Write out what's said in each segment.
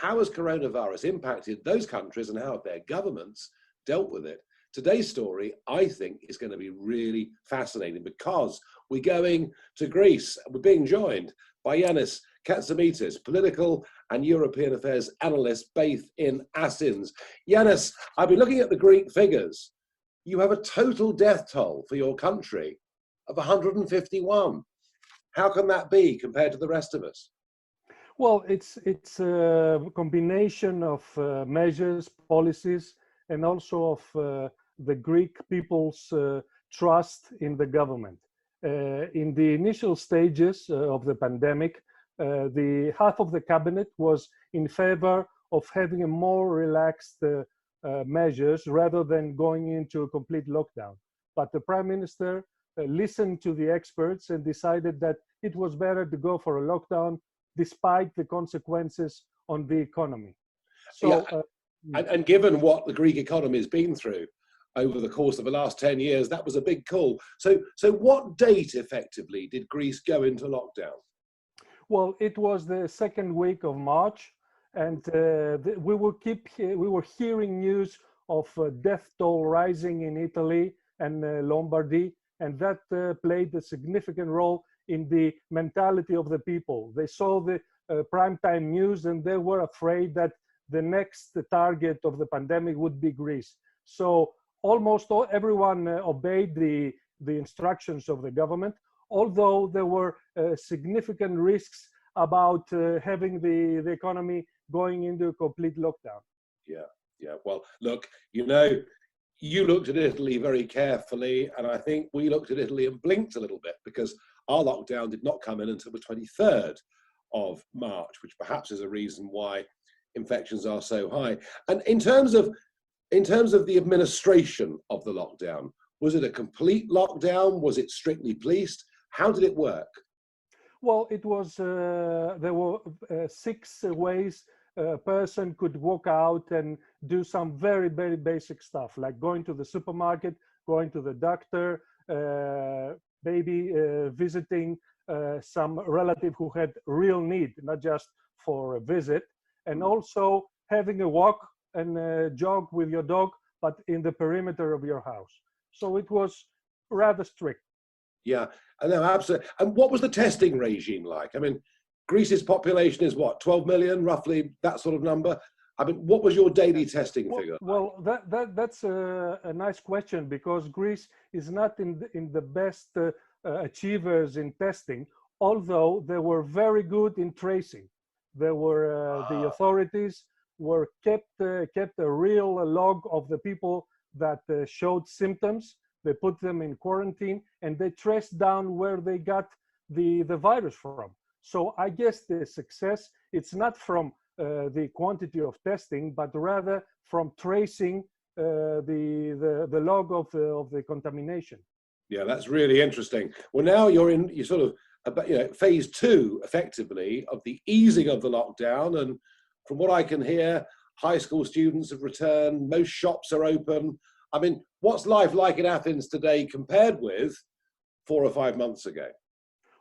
how has coronavirus impacted those countries and how have their governments dealt with it? Today's story, I think, is going to be really fascinating because we're going to Greece. We're being joined by Yannis Katsoumitis, political and European affairs analyst based in Athens. Yannis, I've been looking at the Greek figures. You have a total death toll for your country of 151. How can that be compared to the rest of us? Well, it's a combination of measures, policies, and also of the Greek people's trust in the government. In the initial stages of the pandemic, the half of the cabinet was in favor of having a more relaxed measures rather than going into a complete lockdown. But the Prime Minister listened to the experts and decided that it was better to go for a lockdown despite the consequences on the economy. So, and given what the Greek economy has been through over the course of the last 10 years, that was a big call. So what date effectively did Greece go into lockdown? Well, it was the second week of March, and we were hearing news of death toll rising in Italy and Lombardy, and that played a significant role in the mentality of the people. They saw the primetime news and they were afraid that the next target of the pandemic would be Greece. So almost everyone obeyed the instructions of the government, although there were significant risks about having the economy going into a complete lockdown. Yeah. Well, look, you looked at Italy very carefully, and I think we looked at Italy and blinked a little bit because our lockdown did not come in until the 23rd of March, which perhaps is a reason why infections are so high. And in terms of the administration of the lockdown, was it a complete lockdown? Was it strictly policed? How did it work? Well, it was, there were 6 ways a person could walk out and do some very, very basic stuff, like going to the supermarket, going to the doctor, maybe visiting some relative who had real need, not just for a visit, and also having a walk and a jog with your dog, but in the perimeter of your house. So it was rather strict. Yeah, no, absolutely. And what was the testing regime like? I mean, Greece's population is what, 12 million, roughly that sort of number? I mean, what was your daily testing figure? Well, that's a nice question, because Greece is not in the best achievers in testing, although they were very good in tracing. There were the authorities were kept a real log of the people that showed symptoms. They put them in quarantine and they traced down where they got the virus from. So I guess the success, it's not from the quantity of testing, but rather from tracing the log of the contamination. Yeah, that's really interesting. Well, now you're sort of phase 2, effectively, of the easing of the lockdown. And from what I can hear, high school students have returned. Most shops are open. I mean, what's life like in Athens today compared with 4 or 5 months ago?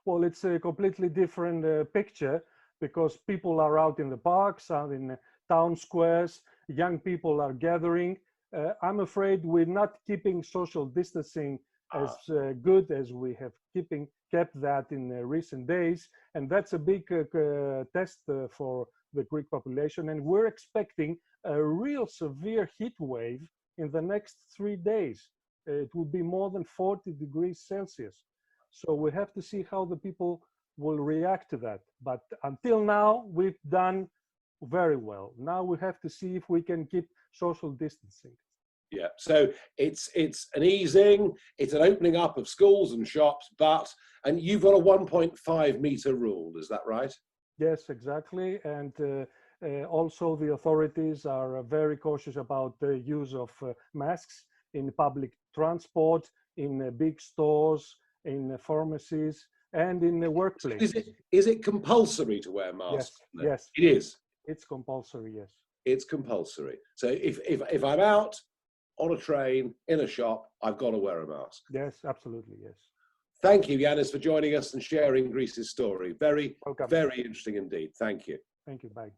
Well, it's a completely different picture, because people are out in the parks, out in town squares, young people are gathering. I'm afraid we're not keeping social distancing as good as we have kept that in recent days. And that's a big test for the Greek population. And we're expecting a real severe heat wave in the next 3 days. It will be more than 40 degrees Celsius. So we have to see how the people will react to that. But until now, we've done very well. Now we have to see if we can keep social distancing. Yeah, so it's an easing, it's an opening up of schools and shops, and you've got a 1.5 meter rule, is that right? Yes, exactly. And also the authorities are very cautious about the use of masks in public transport, in big stores, in pharmacies, and in the workplace. Is it compulsory to wear masks? Yes, yes. It is. It's compulsory, yes. It's compulsory. So if I'm out on a train, in a shop, I've got to wear a mask. Yes, absolutely, yes. Thank you, Yannis, for joining us and sharing Greece's story. Very, Welcome. very interesting indeed. Thank you. Thank you. Bye.